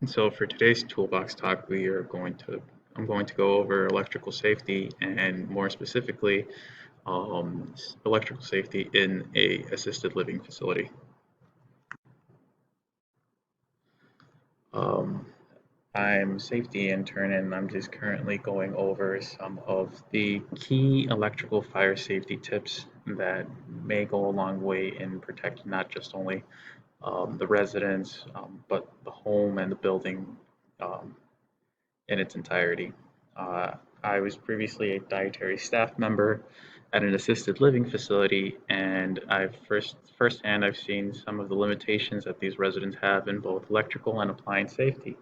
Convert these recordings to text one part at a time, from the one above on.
And so for today's toolbox talk, I'm going to go over electrical safety and more specifically, electrical safety in a assisted living facility. Um, I'm safety intern and I'm just currently going over some of the key electrical fire safety tips that may go a long way in protecting not just only the residents, but the home and the building um, in its entirety. Uh, I was previously a dietary staff member at an assisted living facility, and firsthand I've seen some of the limitations that these residents have in both electrical and appliance safety.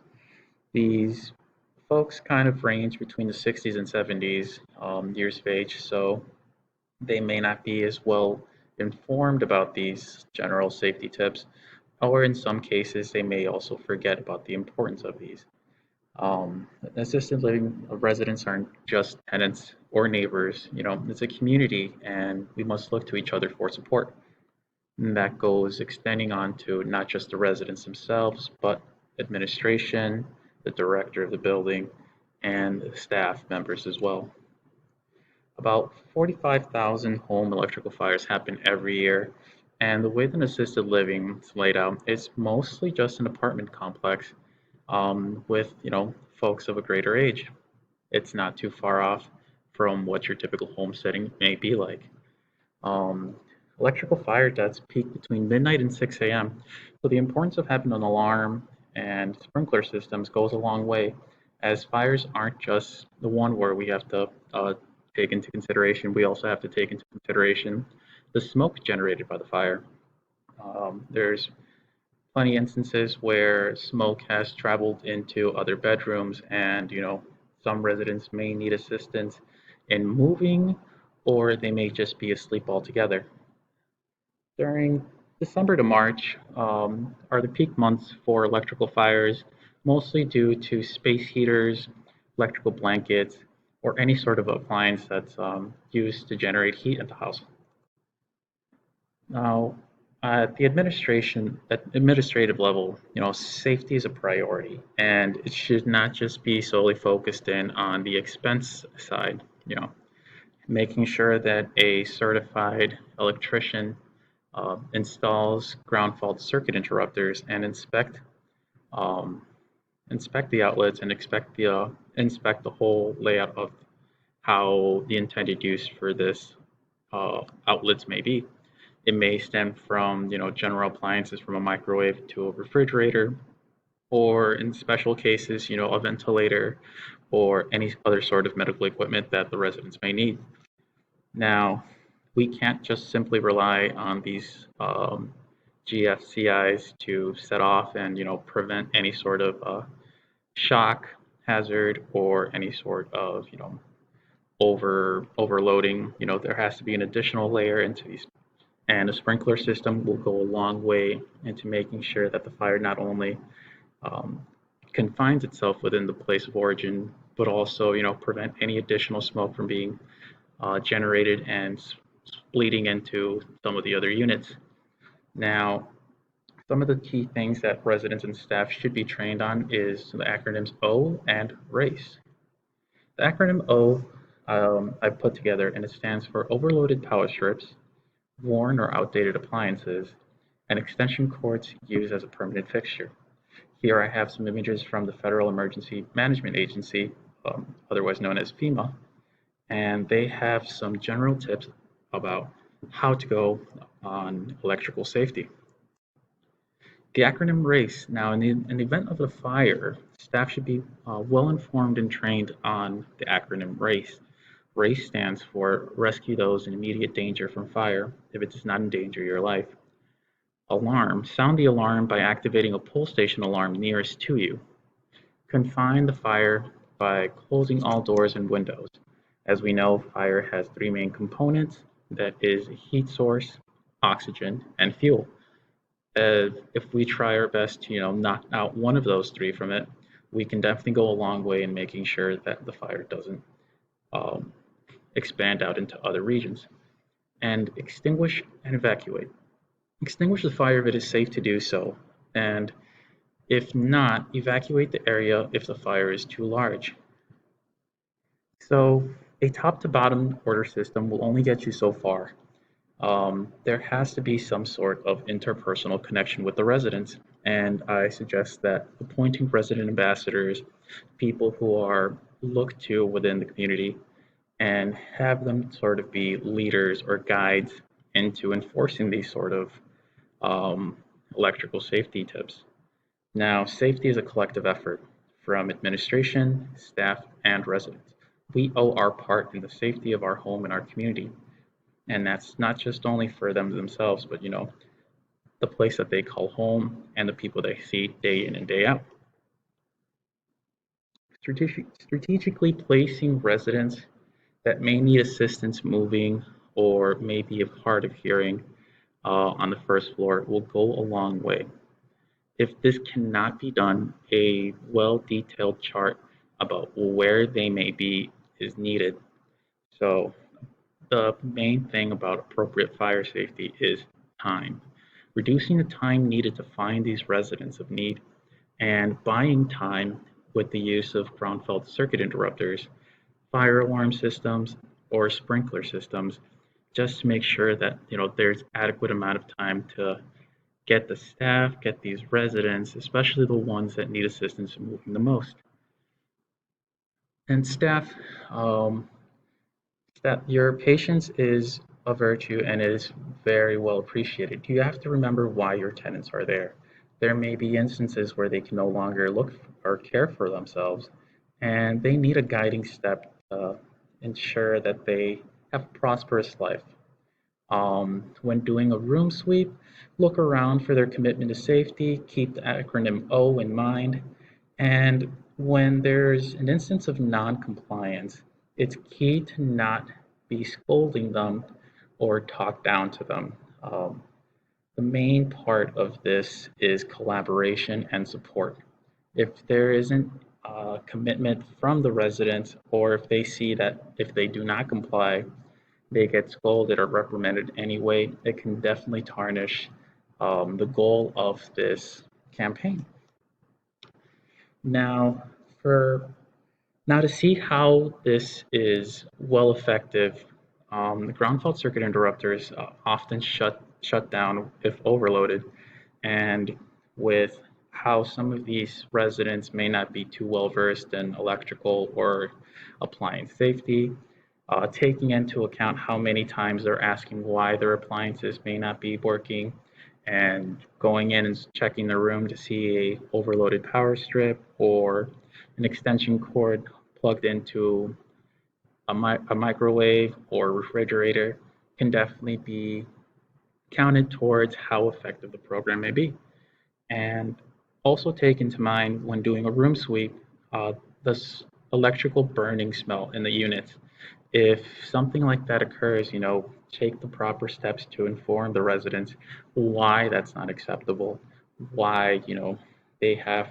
These folks kind of range between the 60s and 70s years of age, so they may not be as well informed about these general safety tips, or in some cases, they may also forget about the importance of these. Assisted living residents aren't just tenants or neighbors, it's a community and we must look to each other for support. And that goes extending on to not just the residents themselves, but administration, the director of the building, and the staff members as well. About 45,000 home electrical fires happen every year, and the way that assisted living is laid out, it's mostly just an apartment complex with folks of a greater age. It's not too far off from what your typical home setting may be like. Um, Electrical fire deaths peak between midnight and 6 a.m. So the importance of having an alarm and sprinkler systems goes a long way, as fires aren't just the one where we have to take into consideration. We also have to take into consideration the smoke generated by the fire. There's plenty of instances where smoke has traveled into other bedrooms and some residents may need assistance in moving or they may just be asleep altogether. During December to March are the peak months for electrical fires, mostly due to space heaters, electrical blankets, or any sort of appliance that's used to generate heat at the house. Now, at the administrative level, safety is a priority, and it should not just be solely focused in on the expense side. Making sure that a certified electrician installs ground fault circuit interrupters and um, inspect the outlets and inspect the whole layout of how the intended use for this outlets may be. It may stem from general appliances from a microwave to a refrigerator, or in special cases, a ventilator or any other sort of medical equipment that the residents may need. Now, we can't just simply rely on these GFCIs to set off and prevent any sort of shock hazard or any sort of overloading. There has to be an additional layer into these, and a sprinkler system will go a long way into making sure that the fire not only um, confines itself within the place of origin, but also prevent any additional smoke from being generated and bleeding into some of the other units. Now, some of the key things that residents and staff should be trained on is the acronyms O and RACE. The acronym O I put together and it stands for overloaded power strips, worn or outdated appliances, and extension cords used as a permanent fixture. Here I have some images from the Federal Emergency Management Agency, otherwise known as FEMA, and they have some general tips about how to go on electrical safety. The acronym RACE. Now, in the event of a fire, staff should be well informed and trained on the acronym RACE. RACE stands for Rescue Those in Immediate Danger from Fire if it does not endanger your life. Alarm. Sound the alarm by activating a pull station alarm nearest to you. Confine the fire by closing all doors and windows. As we know, fire has three main components, that is heat source, oxygen, and fuel. If we try our best to knock out one of those three from it, we can definitely go a long way in making sure that the fire doesn't um, expand out into other regions. And extinguish and evacuate. Extinguish the fire if it is safe to do so, and If not, evacuate the area if the fire is too large. So a top to bottom order system will only get you so far. There has to be some sort of interpersonal connection with the residents, and I suggest that appointing resident ambassadors, people who are looked to within the community, and have them sort of be leaders or guides into enforcing these sort of um, electrical safety tips. Now, safety is a collective effort from administration, staff, and residents. We owe our part in the safety of our home and our community. And that's not just only for them themselves, but the place that they call home and the people they see day in and day out. Strategically placing residents that may need assistance moving or may be hard of hearing on the first floor will go a long way. If this cannot be done, a well-detailed chart about where they may be is needed. So the main thing about appropriate fire safety is time. Reducing the time needed to find these residents of need and buying time with the use of ground fault circuit interrupters, fire alarm systems, or sprinkler systems, just to make sure that there's adequate amount of time to get the staff, get these residents, especially the ones that need assistance moving the most. And staff, um, your patience is a virtue and it is very well appreciated. You have to remember why your tenants are there. There may be instances where they can no longer look or care for themselves, and they need a guiding step to ensure that they have a prosperous life. When doing a room sweep, look around for their commitment to safety, keep the acronym O in mind, and when there's an instance of non-compliance, it's key to not be scolding them or talk down to them. The main part of this is collaboration and support. If there isn't a commitment from the residents, or if they see that if they do not comply, they get scolded or reprimanded anyway, it can definitely tarnish the goal of this campaign. Now, for now to see how this is well effective, the ground fault circuit interrupters often shut down if overloaded, and with how some of these residents may not be too well versed in electrical or appliance safety, taking into account how many times they're asking why their appliances may not be working, and going in and checking the room to see a overloaded power strip or an extension cord plugged into a microwave or refrigerator can definitely be counted towards how effective the program may be. And also take into mind when doing a room sweep, this electrical burning smell in the units. If something like that occurs, take the proper steps to inform the residents why that's not acceptable, why, they have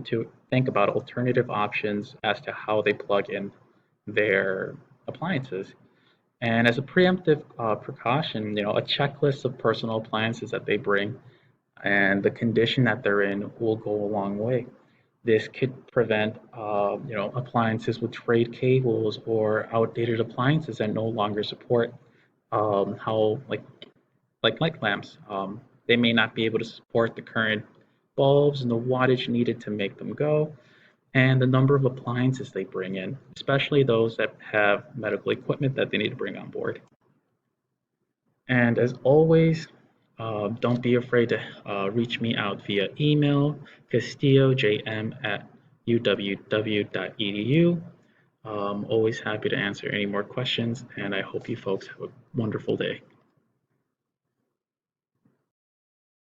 to think about alternative options as to how they plug in their appliances. And as a preemptive precaution, a checklist of personal appliances that they bring and the condition that they're in will go a long way. This could prevent, appliances with frayed cables or outdated appliances that no longer support how like lamps. They may not be able to support the current bulbs and the wattage needed to make them go, and the number of appliances they bring in, especially those that have medical equipment that they need to bring on board. And as always, don't be afraid to reach me out via email, castillojm@uww.edu. Always happy to answer any more questions, and I hope you folks have a wonderful day.